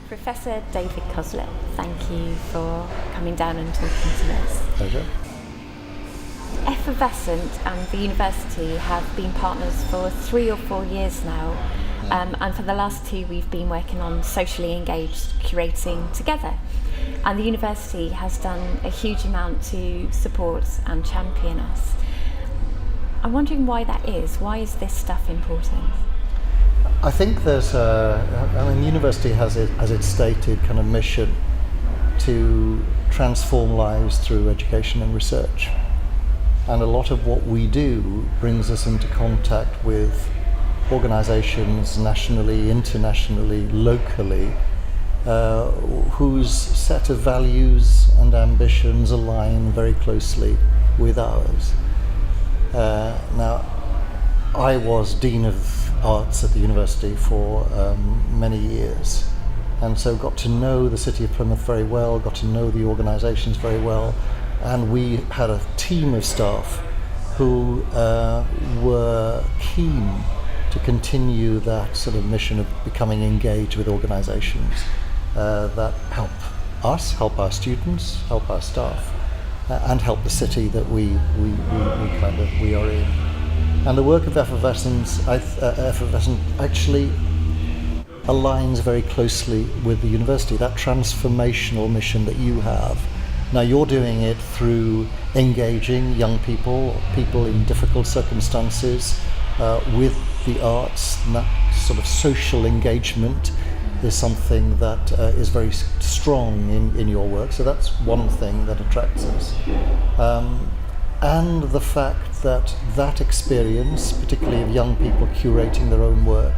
Professor David Coslett, thank you for coming down and talking to us. Pleasure. Effervescent and the university have been partners for 3 or 4 years now, and for the last 2 we've been working on socially engaged curating together. And the university has done a huge amount to support and champion us. I'm wondering why that is. Why is this stuff important? I think there's the university has as its stated kind of mission to transform lives through education and research. And a lot of what we do brings us into contact with organizations nationally, internationally, locally, whose set of values and ambitions align very closely with ours. Now, I was Dean of Arts at the university for many years, and so got to know the city of Plymouth very well, got to know the organisations very well, and we had a team of staff who were keen to continue that sort of mission of becoming engaged with organisations that help us, help our students, help our staff, and help the city that we are in. And the work of Effervescent actually aligns very closely with the university, that transformational mission that you have. Now you're doing it through engaging young people, people in difficult circumstances, with the arts, and that sort of social engagement is something that is very strong in your work. So that's one thing that attracts us. And the fact that experience, particularly of young people curating their own work,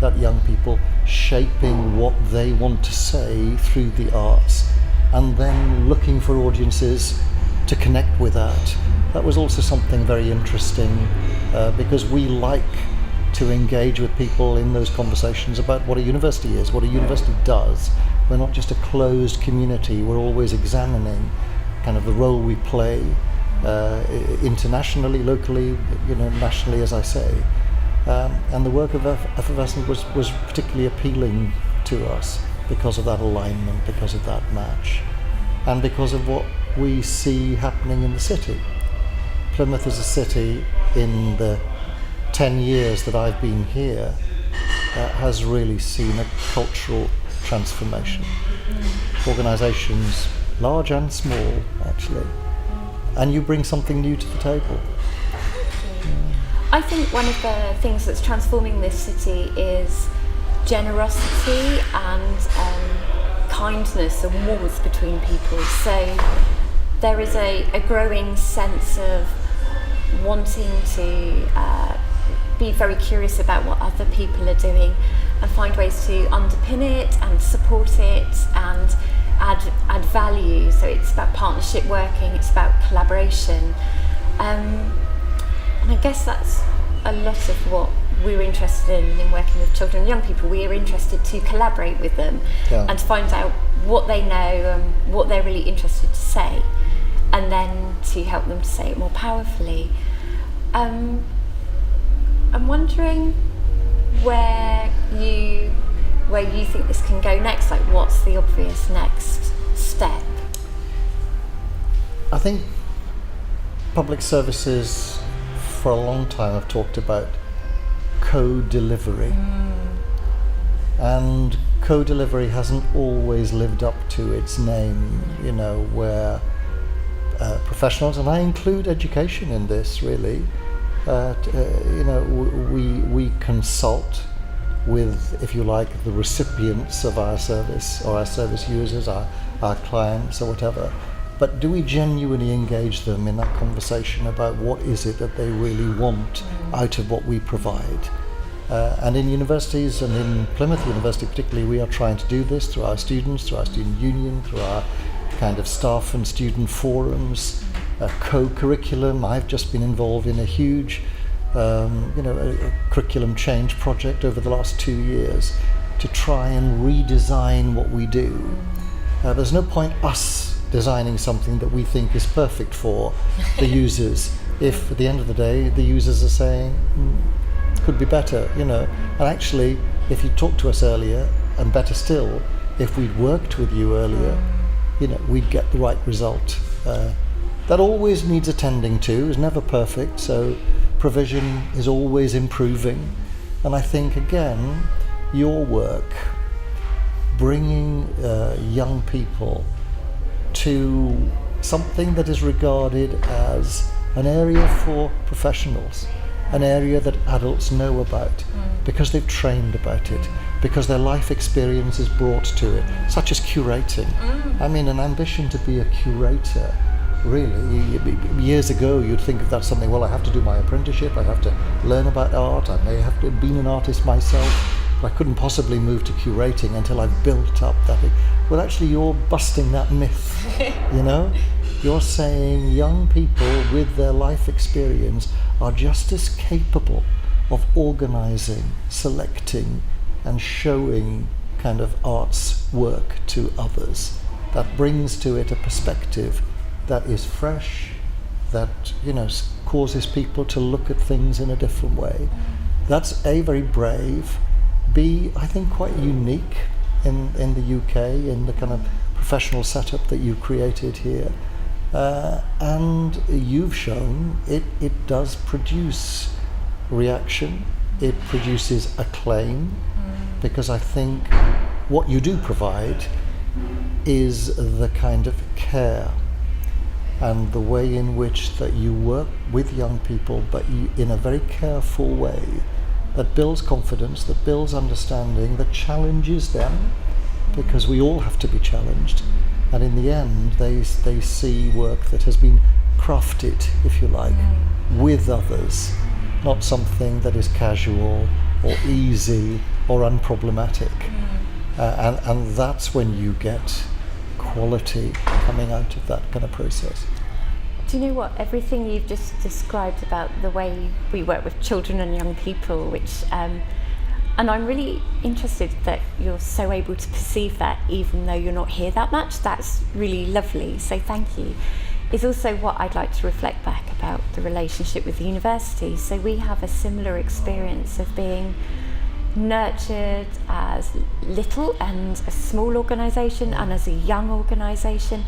that young people shaping what they want to say through the arts, and then looking for audiences to connect with that was also something very interesting, because we like to engage with people in those conversations about what a university is, what a university does. We're not just a closed community, we're always examining kind of the role we play internationally, locally, nationally, as I say. And the work of Effervescent was particularly appealing to us because of that alignment, because of that match, and because of what we see happening in the city. Plymouth is a city, in the 10 years that I've been here, has really seen a cultural transformation. Organisations, large and small, actually. And you bring something new to the table. I think one of the things that's transforming this city is generosity and kindness and warmth between people. So there is a growing sense of wanting to be very curious about what other people are doing and find ways to underpin it and support it and add value. So it's about partnership working, it's about collaboration, and I guess that's a lot of what we're interested in working with children and young people. We are interested to collaborate with them and to find out what they know and what they're really interested to say, and then to help them to say it more powerfully. I'm wondering where you think this can go next. Like, what's the obvious next step? I think public services for a long time have talked about co-delivery. And co-delivery hasn't always lived up to its name, where professionals, and I include education in this really, we consult with, if you like, the recipients of our service, or our service users, our clients or whatever. But do we genuinely engage them in that conversation about what is it that they really want out of what we provide? And in universities, and in Plymouth University particularly, we are trying to do this through our students, through our student union, through our kind of staff and student forums, co-curriculum. I've just been involved in a huge a curriculum change project over the last 2 years to try and redesign what we do. There's no point us designing something that we think is perfect for the users if at the end of the day the users are saying could be better, And actually, if you talked to us earlier, and better still, if we'd worked with you earlier, we'd get the right result. That always needs attending to, is never perfect, so provision is always improving. And I think, again, your work, bringing young people to something that is regarded as an area for professionals, an area that adults know about because they've trained about it, because their life experience is brought to it, such as curating. I mean, an ambition to be a curator, really, years ago you'd think of that something, well, I have to do my apprenticeship, I have to learn about art, I may have to have been an artist myself, but I couldn't possibly move to curating until I've built up that. Well, actually, you're busting that myth, You're saying young people with their life experience are just as capable of organising, selecting and showing kind of arts work to others. That brings to it a perspective that is fresh, that causes people to look at things in a different way. That's A, very brave, B, I think quite unique in the UK, in the kind of professional setup that you've created here. And you've shown it does produce reaction, it produces acclaim, because I think what you do provide is the kind of care and the way in which that you work with young people, but in a very careful way that builds confidence, that builds understanding, that challenges them, because we all have to be challenged. And in the end, they see work that has been crafted, if you like, with others, not something that is casual or easy or unproblematic. And that's when you get quality coming out of that kind of process. Do you know what? Everything you've just described about the way we work with children and young people, which and I'm really interested that you're so able to perceive that even though you're not here that much. That's really lovely, so thank you. Is also what I'd like to reflect back about the relationship with the university. So we have a similar experience of being nurtured as little and a small organisation and as a young organisation,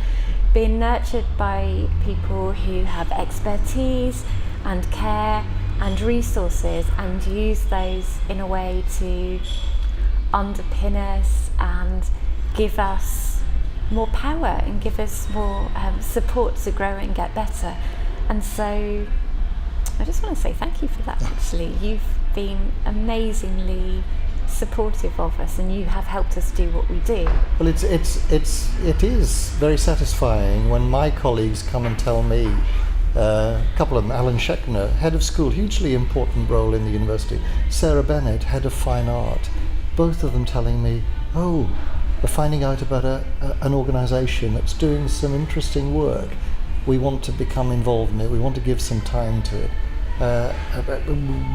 being nurtured by people who have expertise and care and resources and use those in a way to underpin us and give us more power and give us more support to grow and get better. And so I just want to say thank you for that. Actually, you've been amazingly supportive of us and you have helped us do what we do. Well, it is very satisfying when my colleagues come and tell me, a couple of them, Alan Scheckner, head of school, hugely important role in the university, Sarah Bennett, head of fine art, both of them telling me, oh, we're finding out about an organisation that's doing some interesting work. We want to become involved in it, we want to give some time to it.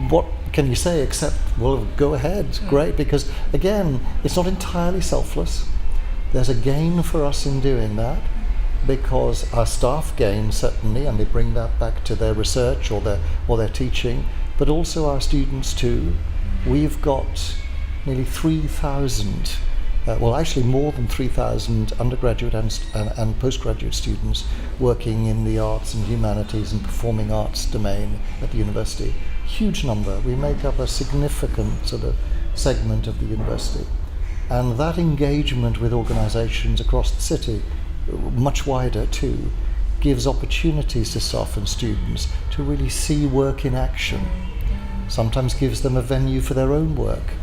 What can you say except, well, go ahead, great, because again, it's not entirely selfless. There's a gain for us in doing that, because our staff gain certainly, and they bring that back to their research or their teaching, but also our students too. We've got nearly 3,000, well actually more than 3,000 undergraduate and postgraduate students working in the arts and humanities and performing arts domain at the university. Huge number. We make up a significant sort of segment of the university. And that engagement with organisations across the city, much wider too, gives opportunities to staff and students to really see work in action. Sometimes gives them a venue for their own work.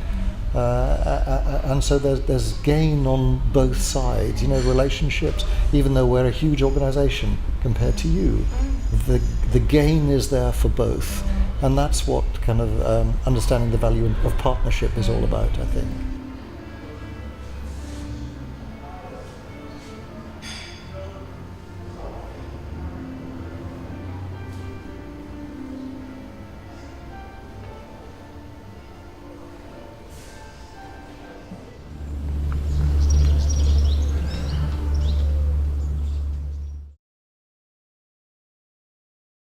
And so there's gain on both sides, relationships, even though we're a huge organisation compared to you, the gain is there for both. And that's what kind of understanding the value of partnership is all about, I think.